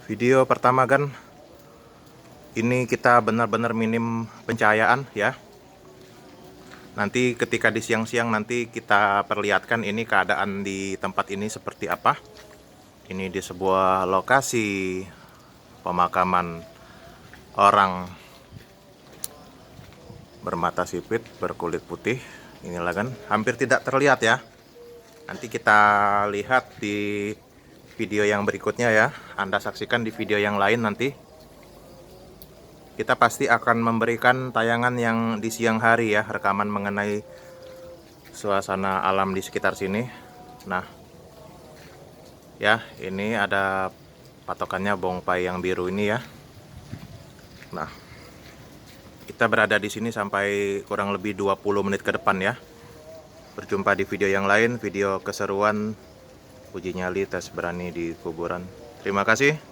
Video pertama kan, ini kita benar-benar minim pencahayaan ya. Nanti ketika di siang-siang nanti kita perlihatkan ini keadaan di tempat ini seperti apa. Ini di sebuah lokasi pemakaman orang bermata sipit, berkulit putih. Inilah kan, hampir tidak terlihat ya. Nanti kita lihat di video yang berikutnya ya. Anda saksikan di video yang lain nanti. Kita pasti akan memberikan tayangan yang di siang hari ya, rekaman mengenai suasana alam di sekitar sini. Nah, ya ini ada patokannya bongpai yang biru ini ya. Nah, kita berada di sini sampai kurang lebih 20 menit ke depan ya. Berjumpa di video yang lain, video keseruan uji nyali tes berani di kuburan. Terima kasih.